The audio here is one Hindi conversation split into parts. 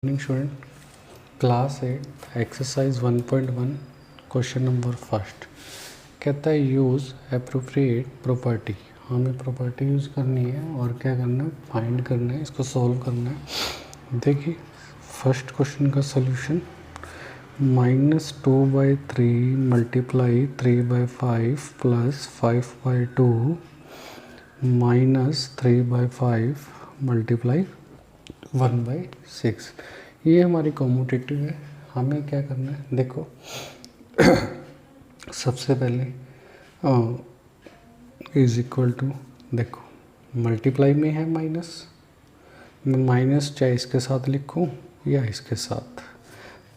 Morning student, class 8 exercise 1.1 question number first कहता है यूज़ एप्रोप्रिएट प्रॉपर्टी। हमें प्रॉपर्टी यूज़ करनी है और क्या करना है, फाइंड करना है, इसको सॉल्व करना है। देखिए फर्स्ट क्वेश्चन का सॉल्यूशन -2/3 मल्टीप्लाई 3/5 प्लस 5/2 -3/5 मल्टीप्लाई 1/6। ये हमारी कॉम्यूटेटिव है। हमें क्या करना है, देखो सबसे पहले इज इक्वल टू, देखो मल्टीप्लाई में है माइनस, मैं माइनस चाहे इसके साथ लिखूं या इसके साथ,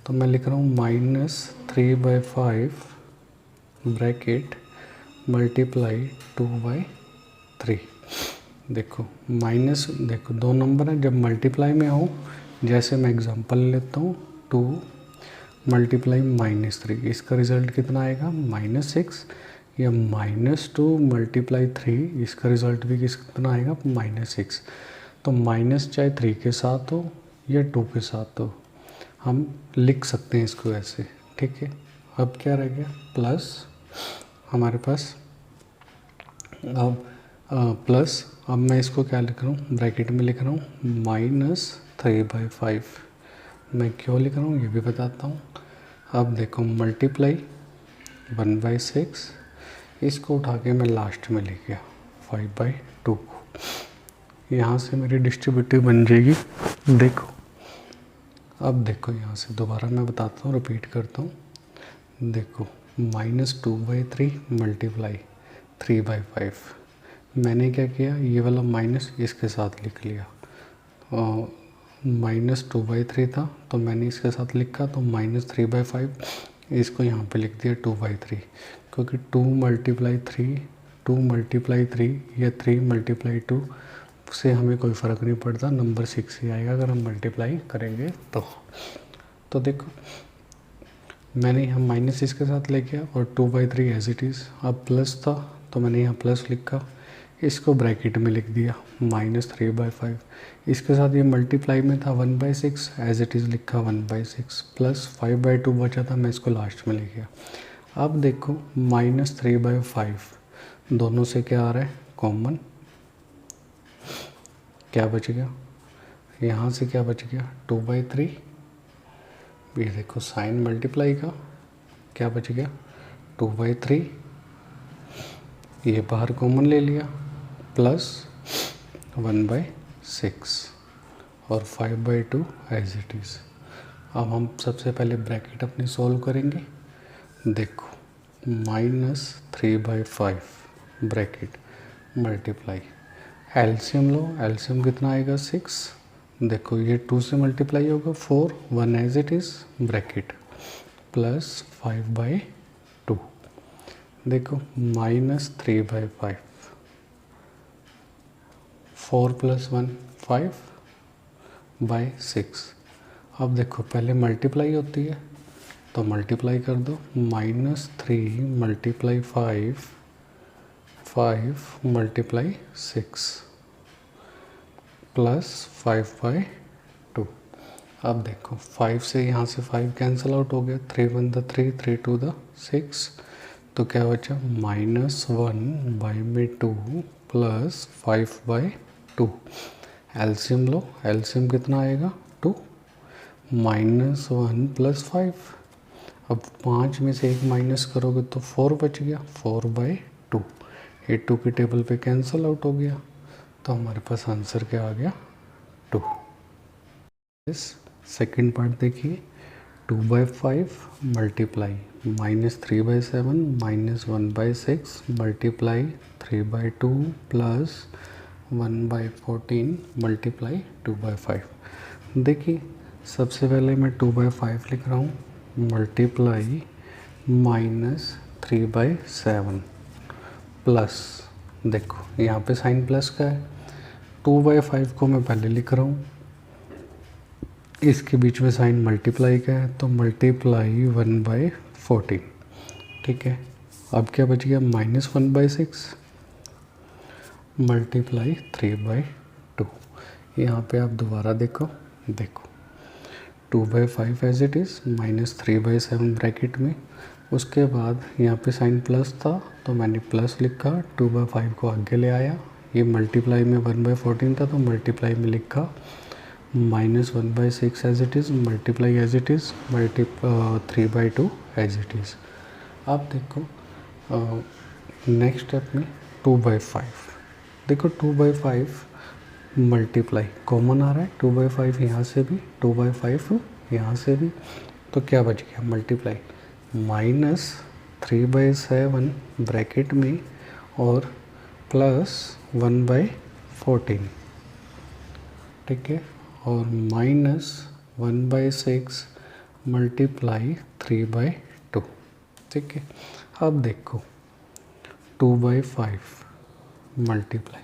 तो मैं लिख रहा हूँ -3/5 ब्रैकेट मल्टीप्लाई 2/3। देखो माइनस, देखो दो नंबर है, जब मल्टीप्लाई में हो, जैसे मैं एग्जांपल लेता हूँ 2 मल्टीप्लाई -3, इसका रिज़ल्ट कितना आएगा -6, या -2 मल्टीप्लाई 3, इसका रिज़ल्ट भी कितना आएगा -6। तो माइनस चाहे 3 के साथ हो या 2 के साथ हो, हम लिख सकते हैं इसको ऐसे, ठीक है। अब क्या रह गया, प्लस हमारे पास, अब प्लस, अब मैं इसको क्या लिख रहा हूँ, ब्रैकेट में लिख रहा हूँ -3/5। मैं क्यों लिख रहा हूँ ये भी बताता हूँ। अब देखो मल्टीप्लाई 1/6, इसको उठा के मैं लास्ट में लिख गया 5/2 को, यहाँ से मेरी डिस्ट्रीब्यूटिव बन जाएगी। देखो अब देखो यहाँ से दोबारा मैं बताता हूँ, रिपीट करता हूँ। देखो -2/3 मल्टीप्लाई 3/5, मैंने क्या किया, ये वाला माइनस इसके साथ लिख लिया। -2/3 था तो मैंने इसके साथ लिखा, तो -3/5, इसको यहाँ पे लिख दिया 2/3, क्योंकि 2 मल्टीप्लाई 3 या 3 मल्टीप्लाई 2 से हमें कोई फ़र्क नहीं पड़ता, नंबर 6 ही आएगा अगर हम मल्टीप्लाई करेंगे तो देखो मैंने यहाँ माइनस इसके साथ ले गया और 2/3 एज इट इज़। अब प्लस था तो मैंने यहाँ प्लस लिखा, इसको ब्रैकेट में लिख दिया -3/5, इसके साथ ये मल्टीप्लाई में था 1/6, एज इट इज़ लिखा 1/6, प्लस 5/2 बचा था, मैं इसको लास्ट में लिख गया। अब देखो -3/5 दोनों से क्या आ रहा है, कॉमन, क्या बच गया, यहाँ से क्या बच गया 2/3, ये देखो साइन मल्टीप्लाई का क्या बच गया 2/3, ये बाहर कॉमन ले लिया, प्लस 1/6 और 5/2 एज इट इज़। अब हम सबसे पहले ब्रैकेट अपनी सॉल्व करेंगे। देखो -3/5 ब्रैकेट मल्टीप्लाई, एलसीएम लो, एलसीएम कितना आएगा 6, देखो ये 2 से मल्टीप्लाई होगा 4, 1 as it is bracket, plus 5/2, देखो -3/5, 4 + 1 5/6। अब देखो पहले मल्टीप्लाई होती है तो मल्टीप्लाई कर दो, -3 मल्टीप्लाई 5 मल्टीप्लाई 6 प्लस 5/2। अब देखो 5 से यहाँ से 5 कैंसिल आउट हो गया, 3 × 1 = 3, 3 × 2 = 6, तो क्या बचा -1/2 प्लस 5/2। एलसीएम लो, एलसीएम कितना आएगा 2, -1 + 5, अब 5 में से 1 माइनस करोगे तो 4 बच गया, 4/2, ये 2 की टेबल पे कैंसिल आउट हो गया, तो हमारे पास आंसर क्या आ गया 2। इस सेकंड पार्ट देखिए, 2/5 मल्टीप्लाई -3/7 -1/6 मल्टीप्लाई 3/2 प्लस 1/14 मल्टीप्लाई 2/5। देखिए सबसे पहले मैं 2/5 लिख रहा हूँ, मल्टीप्लाई -3/7 प्लस, देखो यहाँ पे साइन प्लस का है, 2/5 को मैं पहले लिख रहा हूँ, इसके बीच में साइन मल्टीप्लाई का है तो मल्टीप्लाई 1/14, ठीक है। अब क्या बच गया -1/6 मल्टीप्लाई 3/2। यहाँ पे आप दोबारा देखो 2/5 as it is minus 3/7 bracket में। उसके बाद यहाँ पे साइन प्लस था तो मैंने प्लस लिखा, 2/5 को आगे ले आया, ये मल्टीप्लाई में 1/14 था तो मल्टीप्लाई में लिखा, minus 1/6 as it is, multiply as it is, 3/2 as it is. अब देखो नेक्स्ट स्टेप में 2/5, देखो 2/5 मल्टीप्लाई कॉमन आ रहा है, 2/5 यहाँ से भी, 2/5 यहाँ से भी, तो क्या बच गया मल्टीप्लाई, माइनस 3/7 ब्रैकेट में और प्लस 1/14, ठीक है, और माइनस 1/6 मल्टीप्लाई 3/2, ठीक है। अब देखो 2/5 मल्टीप्लाई,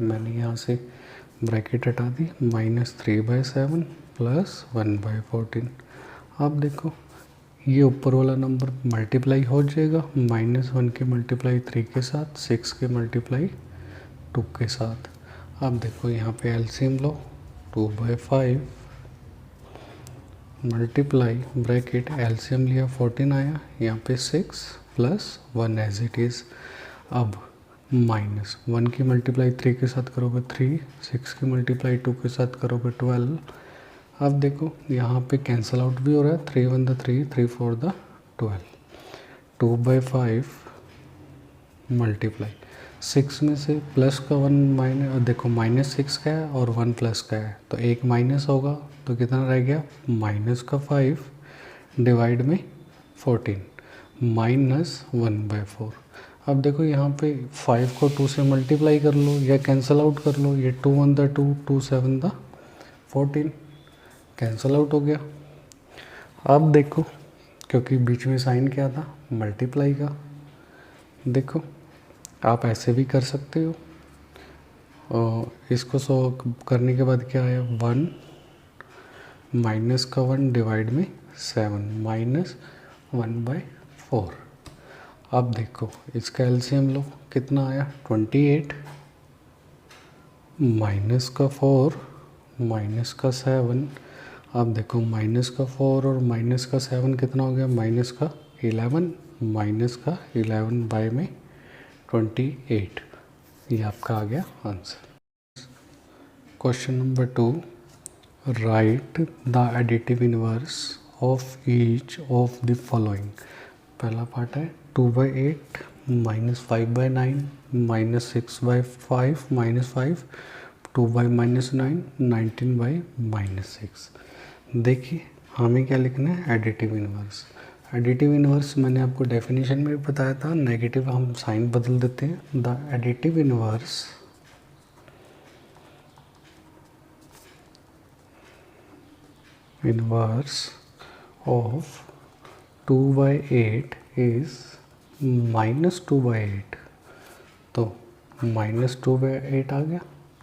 मैंने यहाँ से ब्रैकेट हटा दी, माइनस 3/7 प्लस 1/14। अब देखो ये ऊपर वाला नंबर मल्टीप्लाई हो जाएगा, -1 के मल्टीप्लाई 3 के साथ, 6 के मल्टीप्लाई 2 के साथ। अब देखो यहाँ पे एलसीएम लो, 2/5 मल्टीप्लाई ब्रैकेट एलसीएम लिया 14 आया, यहाँ पे 6 प्लस 1 एज इट इज़। अब -1 की मल्टीप्लाई 3 के साथ करोगे 3, 6 की मल्टीप्लाई 2 के साथ करोगे 12। अब देखो यहाँ पे कैंसल आउट भी हो रहा है, 3 1 3, 3 4 12, 2/5 मल्टीप्लाई 6 में से प्लस का 1 माइनस, देखो -6 का है और 1 प्लस का है, तो एक माइनस होगा तो कितना रह गया, -5 डिवाइड में 14 -1/4। अब देखो यहाँ पे 5 को 2 से मल्टीप्लाई कर लो या कैंसल आउट कर लो, ये 2 1 2, 2 7 14, कैंसल आउट हो गया। अब देखो क्योंकि बीच में साइन क्या था, मल्टीप्लाई का, देखो आप ऐसे भी कर सकते हो, और इसको सॉल्व करने के बाद क्या आया, 1 माइनस का 1 डिवाइड में 7 -1/4। अब देखो इसका एलसीएम लो, कितना आया 28, माइनस का 4 माइनस का 7। अब देखो माइनस का 4 और माइनस का 7 कितना हो गया, -11, -11 बाय में 28, ये आपका आ गया answer. Question number 2, right the additive inverse of each of the following. पहला पार्ट है 2/8 -5/9 -6/5 -5, 2/-9 19/-6। देखिए हमें क्या लिखना है, एडिटिव इनवर्स। एडिटिव इनवर्स मैंने आपको डेफिनेशन में भी बताया था, नेगेटिव हम साइन बदल देते हैं। The additive inverse of 2/8 is -2/8, तो -2/8 आ गया,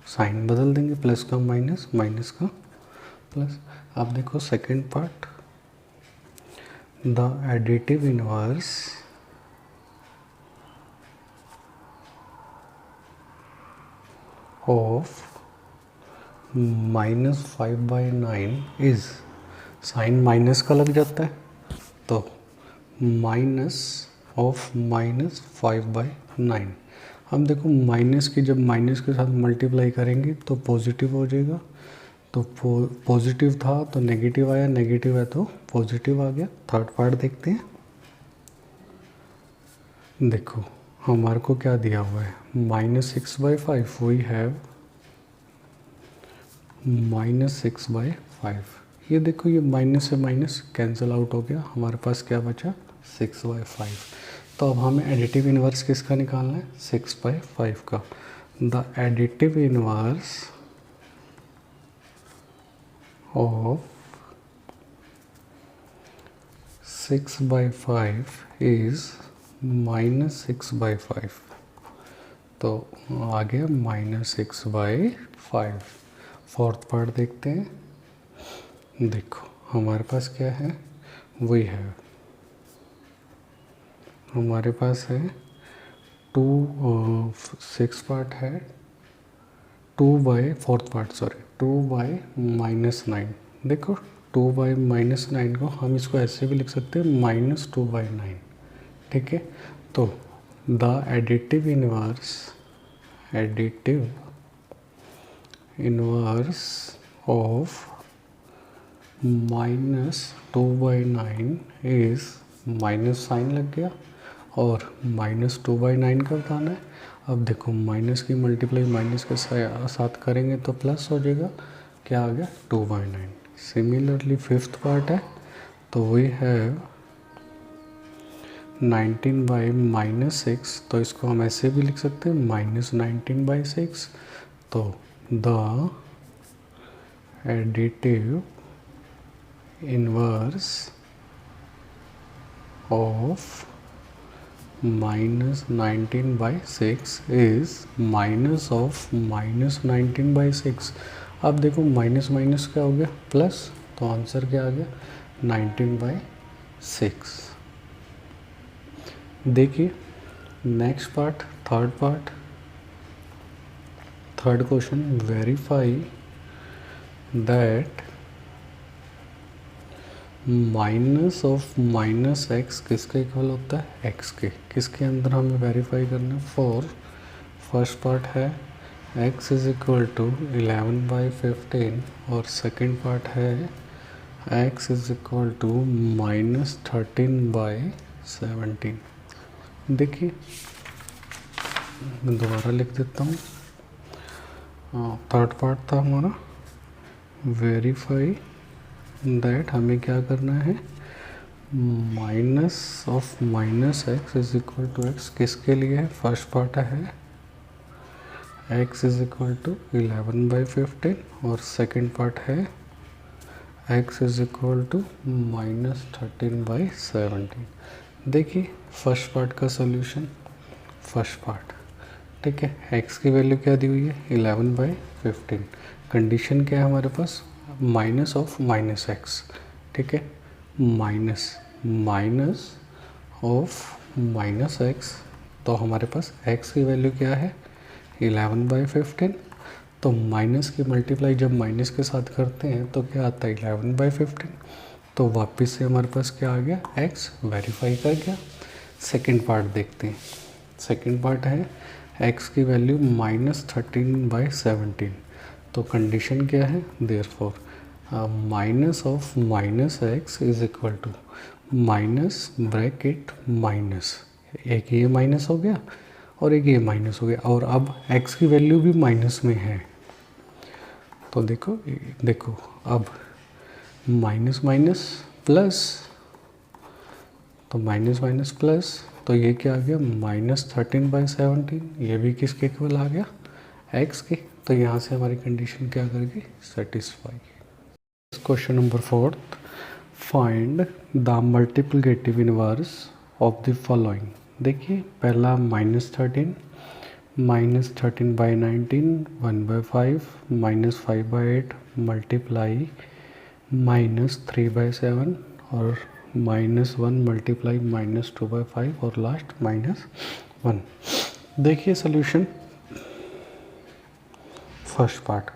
साइन बदल देंगे, प्लस का माइनस, माइनस का प्लस। अब देखो second part, the additive inverse of -5/9 is, sign minus का लग जाता है तो माइनस ऑफ -5/9। हम देखो माइनस की जब माइनस के साथ मल्टीप्लाई करेंगे तो पॉजिटिव हो जाएगा, तो पॉजिटिव था तो नेगेटिव आया, नेगेटिव है तो पॉजिटिव आ गया। थर्ड पार्ट देखते हैं, देखो हमारे को क्या दिया हुआ है, -6/5, वी हैव -6/5। ये देखो ये माइनस से माइनस कैंसिल आउट हो गया, हमारे पास क्या बचा 6/5। तो अब हमें एडिटिव इनवर्स किसका निकालना है, 6/5 का। The additive inverse of 6/5 is -6/5, तो आ गया -6/5। फोर्थ पार्ट देखते हैं, देखो हमारे पास क्या है, वही है, हमारे पास है 6 पार्ट है, 2/4 पार्ट, सॉरी 2/-9। देखो 2/-9 को हम इसको ऐसे भी लिख सकते हैं -2/9, ठीक है। तो the additive inverse of -2/9 is, minus sign लग गया और -2/9 का बताना है। अब देखो माइनस की मल्टीप्लाई माइनस के साथ करेंगे तो प्लस हो जाएगा, क्या आ गया 2/9। सिमिलरली फिफ्थ पार्ट है, तो वी हैव 19/-6, तो इसको हम ऐसे भी लिख सकते हैं -19/6। तो the additive inverse of -19/6 is minus of -19/6। अब देखो माइनस माइनस क्या हो गया प्लस, तो आंसर क्या आ गया 19/6। देखिए next part, third question, verify that minus of -x किसके इक्वल होता है, x के। किसके अंदर हमें वेरीफाई करना है, फॉर फर्स्ट पार्ट है x इज इक्वल टू 11/15 और सेकंड पार्ट है x इज इक्वल टू -13/17। देखिए मैं दोबारा लिख देता हूँ। थर्ड पार्ट था हमारा वेरीफाई दैट, हमें क्या करना है, minus of -x is equal to x किसके लिए है, फर्स्ट पार्ट है x इज इक्वल टू 11/15 और सेकंड पार्ट है x इज इक्वल टू -13/17। देखिए फर्स्ट पार्ट का सॉल्यूशन, फर्स्ट पार्ट, ठीक है। x की वैल्यू क्या दी हुई है 11/15, कंडीशन क्या है हमारे पास, माइनस ऑफ -x, ठीक है, माइनस ऑफ -x, तो हमारे पास x की वैल्यू क्या है 11/15, तो माइनस की मल्टीप्लाई जब माइनस के साथ करते हैं तो क्या आता है 11/15, तो वापस से हमारे पास क्या आ गया x वेरीफाई कर गया। सेकंड पार्ट देखते हैं, सेकंड पार्ट है x की वैल्यू -13/17, तो कंडीशन क्या है, therefore minus of -x is equal to minus bracket minus, एक ये माइनस हो गया और एक ये माइनस हो गया, और अब x की वैल्यू भी माइनस में है, तो देखो अब माइनस माइनस प्लस, तो माइनस माइनस प्लस, तो ये क्या आ गया -13/17, ये भी किसके इक्वल आ गया x के, तो यहाँ से हमारी कंडीशन क्या करेगी, satisfy. Question number 4, find the multiplicative inverse of the following. देखिए पहला -13, -13/19 1/5, -5/8 मल्टीप्लाई -3/7 और -1 मल्टीप्लाई -2/5 और लास्ट -1। देखिए solution, first part,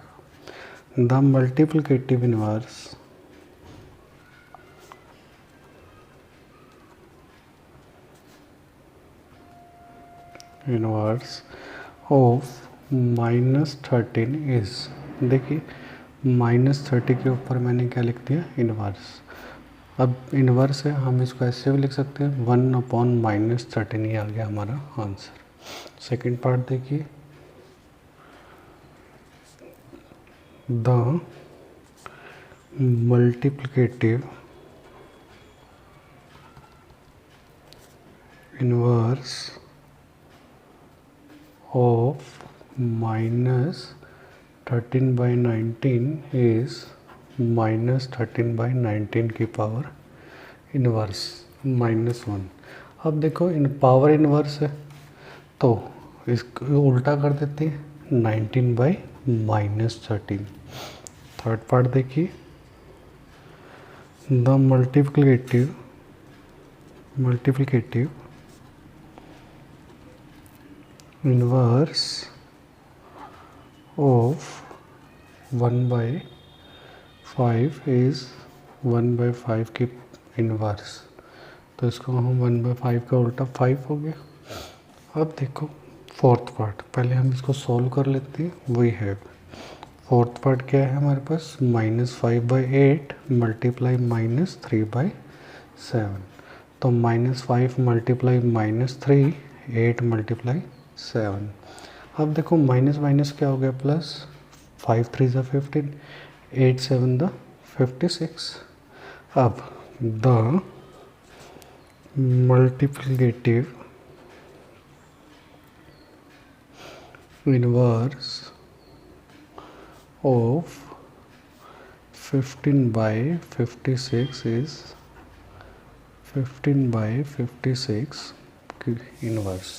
the multiplicative inverse of -13 is, देखिए -30 के ऊपर मैंने क्या लिख दिया, इनवर्स। अब इनवर्स है, हम इसको ऐसे भी लिख सकते हैं 1/-13, ये आ गया हमारा आंसर। सेकंड पार्ट देखिए, the multiplicative inverse of -13/19 is -13/19 की पावर इनवर्स -1। अब देखो इन पावर इनवर्स है तो इसको उल्टा कर देते हैं 19/-13। थर्ड पार्ट देखिए, the multiplicative inverse of 1/5 is 1/5 की इनवर्स, तो इसको हम 1/5 का उल्टा 5 हो गया। अब देखो फोर्थ पार्ट, पहले हम इसको सॉल्व कर लेते हैं। वी हैव फोर्थ पार्ट क्या है हमारे पास, -5/8 मल्टीप्लाई -3/7, तो -5 मल्टीप्लाई -3, 8 मल्टीप्लाई 7। अब देखो माइनस माइनस क्या हो गया प्लस, 5 3 ज़ा 15, 8 7 द 56। अब the multiplicative inverse of 15/56 is 15/56 की इनवर्स।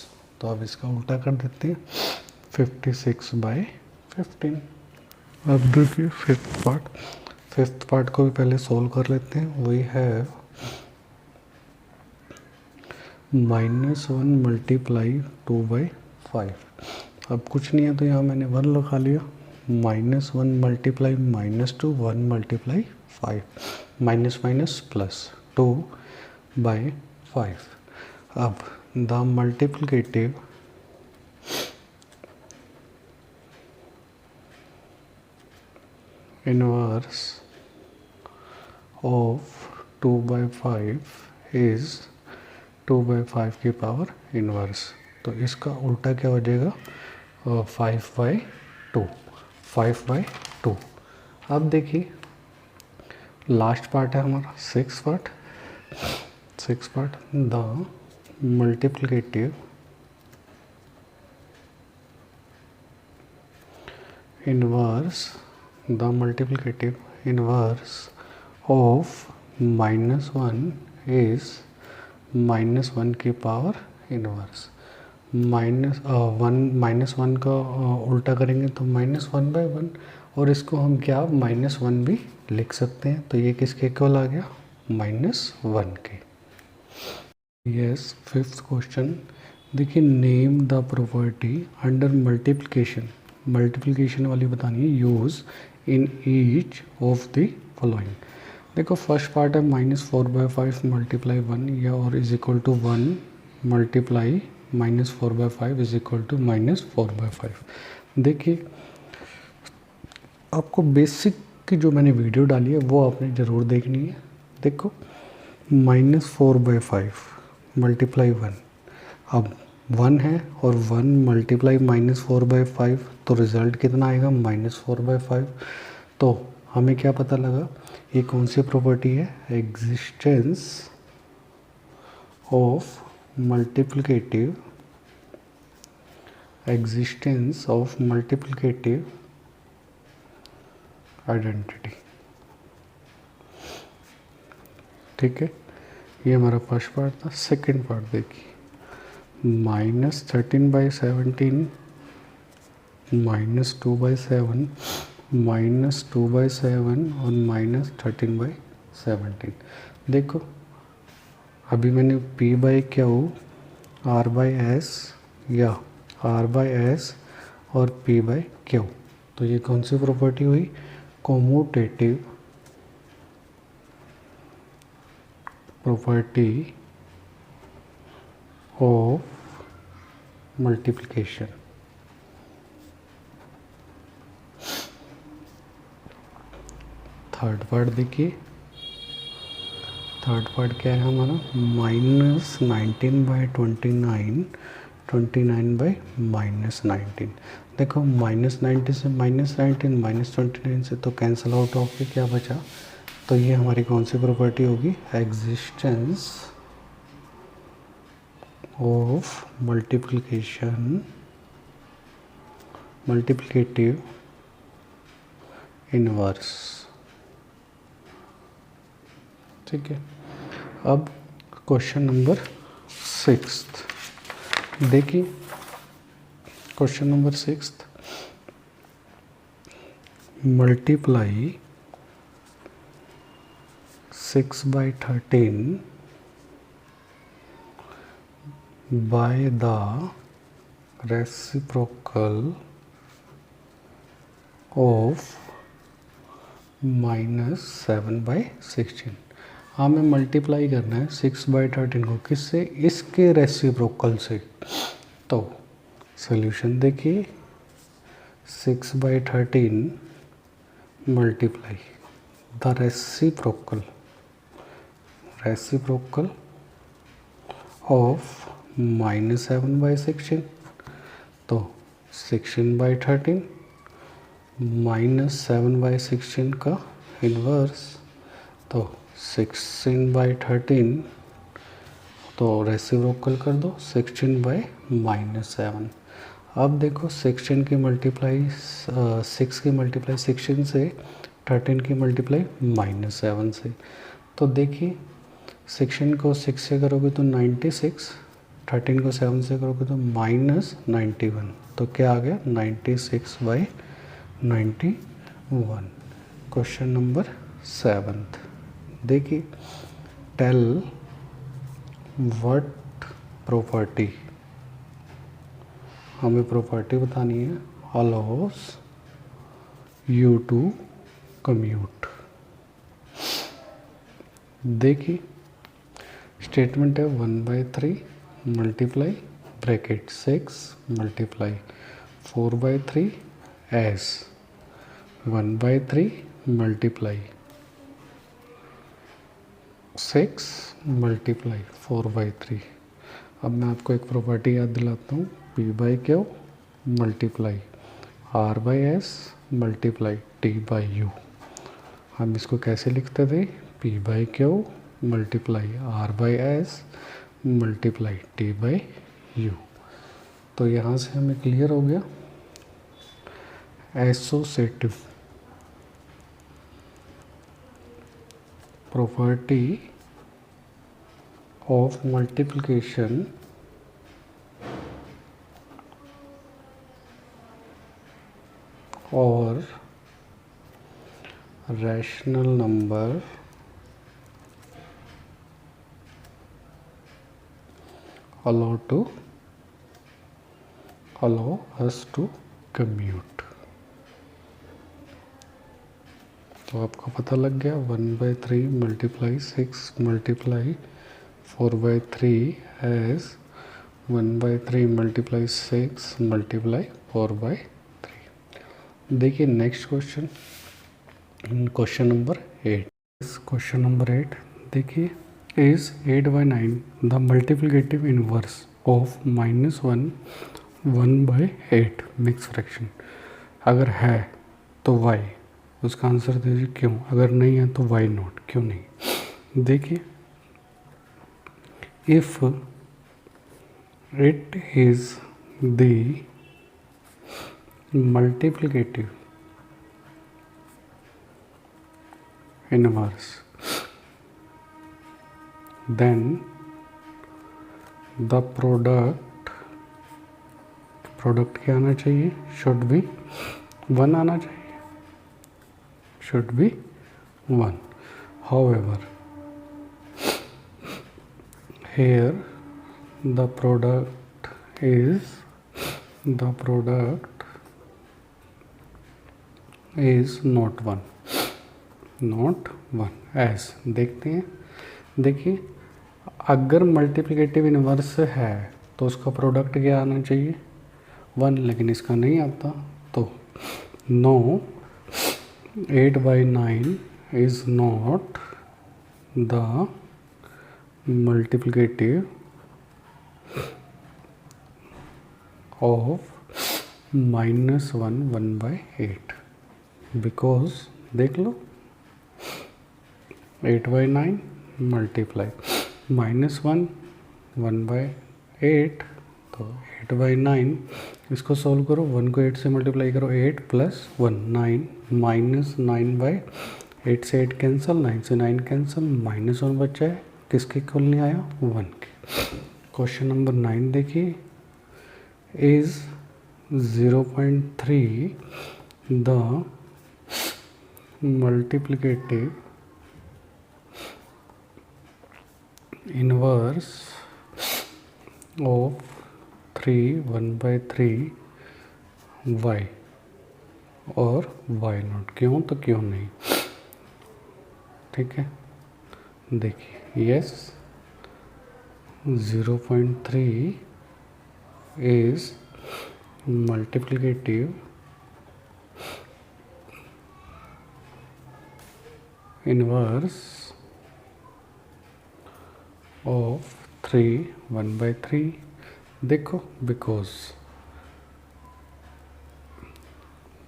तो अब इसका उल्टा कर देते हैं, 56/15। अब देखिए फिफ्थ पार्ट को भी पहले सोल्व कर लेते हैं। We have -1 multiply 2/5। अब कुछ नहीं है तो यहाँ मैंने 1 लगा लिया, -1 multiply -2, 1 multiply 5, minus minus plus 2/5। अब the multiplicative inverse of 2/5 is 2/5 की पावर इनवर्स। तो इसका उल्टा क्या हो जाएगा, 5/2, 5/2। अब देखिए लास्ट पार्ट है हमारा six part. The multiplicative inverse of -1 is -1 की पावर इनवर्स। -1 का उल्टा करेंगे तो -1/1, और इसको हम क्या -1 भी लिख सकते हैं। तो ये किसके इक्वल आ गया, -1 के। यस, फिफ्थ क्वेश्चन देखिए, name the property under multiplication वाली बतानी है, use in each of the following. देखो फर्स्ट पार्ट है -4/5 मल्टीप्लाई 1 या और is equal to 1 multiply -4/5 is equal to -4/5। देखिए आपको बेसिक की जो मैंने वीडियो डाली है वो आपने ज़रूर देखनी है। देखो -4/5 मल्टीप्लाई 1, अब 1 है और 1 मल्टीप्लाई -4/5, तो रिज़ल्ट कितना आएगा, -4/5। तो हमें क्या पता लगा, ये कौन सी प्रॉपर्टी है, एग्जिस्टेंस ऑफ मल्टीप्लिकेटिव आइडेंटिटी। ठीक है, ये हमारा फर्स्ट पार्ट था। सेकंड पार्ट देखिए, -13/17 -2/7 -2/7 और -13/17। देखो अभी मैंने P/Q, R/S या R/S और P/Q, तो ये कौन सी प्रॉपर्टी हुई, commutative property of multiplication. Third part देखिए, थर्ड पार्ट क्या है हमारा, -19/29, 29/-19। देखो -90 से -19, -29 से तो कैंसिल आउट होके क्या बचा, तो ये हमारी कौन सी प्रॉपर्टी होगी, एग्जिस्टेंस ऑफ मल्टीप्लिकेटिव इनवर्स। ठीक है, अब क्वेश्चन नंबर 6 देखिए, question number 6, multiply 6/13 by the reciprocal of -7/16। हमें मल्टीप्लाई करना है 6/13 को किससे, इसके रेसिप्रोकल से। तो सॉल्यूशन देखिए 6/13 मल्टीप्लाई द रेसिप्रोकल ऑफ -7/16। तो 16/13 -7/16 का इन्वर्स, तो 16/13, तो रेसिप्रोकल कर दो 16/-7। अब देखो 16 की मल्टीप्लाई 6 की मल्टीप्लाई 16 से, 13 की मल्टीप्लाई -7 से। तो देखिए 16 को 6 से करोगे तो 96, 13 को 7 से करोगे तो -91। तो क्या आ गया 96/91। क्वेश्चन नंबर 7 देखिए, टेल व्हाट प्रॉपर्टी, हमें प्रॉपर्टी बतानी है, अलाउस यू टू कम्यूट। देखिए स्टेटमेंट है 1/3 multiply bracket 6 multiply 4/3 S 1/3 multiply 6 multiply 4/3। अब मैं आपको एक प्रॉपर्टी याद दिलाता हूँ, P/Q multiply R/S multiply T/U। हम इसको कैसे लिखते थे, P/Q multiply R/S multiply T/U। तो यहाँ से हमें क्लियर हो गया एसोसिएटिव प्रॉपर्टी ऑफ मल्टीप्लिकेशन और rational number allow us to commute। तो आपको पता लग गया 1/3 multiply 6 multiply 4/3 as 1/3 multiply 6 multiply 4/3। देखिए next question, question number 8। Question number 8 देखिए, is 8/9 the multiplicative inverse of -1 1/8 mix fraction. अगर है तो y, उसका आंसर दीजिए क्यों, अगर नहीं है तो y नॉट, क्यों नहीं। देखिए if it is the multiplicative inverse then the product क्या आना चाहिए, शुड बी 1 आना चाहिए, should be 1। however here the product is not 1 as देखते हैं। देखिए अगर मल्टीप्लिकेटिव इनवर्स है तो उसका प्रोडक्ट क्या आना चाहिए 1, लेकिन इसका नहीं आता। तो no 8/9 is not the multiplicative of -1 1/8 because देख लो 8/9 मल्टीप्लाई -1 1/8, तो 8/9 इसको सॉल्व करो, 1 को 8 से मल्टीप्लाई करो, 8 + 1 9 -9/8 से 8 कैंसिल, 9 से 9 कैंसिल, -1 बचा है, किसके इक्वल नहीं आया 1 के। क्वेश्चन नंबर 9 देखिए, is 0.3 the multiplicative inverse of 3 1/3 y और y नॉट, क्यों तो क्यों नहीं। ठीक है, देखिए yes 0.3 is multiplicative inverse of 3 1/3। देखो बिकॉज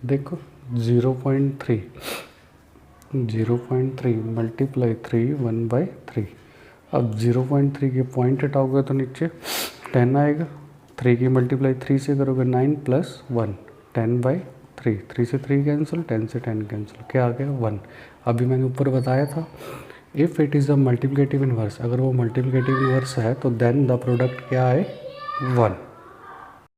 देखो 0.3 मल्टीप्लाई 3 1/3। अब 0.3 के पॉइंट हटाओगे तो नीचे 10 आएगा। 3 की मल्टीप्लाई 3 से करोगे 9 + 1 10/3। 3 से 3 कैंसिल, 10 से 10 कैंसिल, क्या आ गया 1। अभी मैंने ऊपर बताया था if it is the multiplicative inverse, अगर वो मल्टीप्लिकेटिव इनवर्स है तो देन द प्रोडक्ट क्या है 1।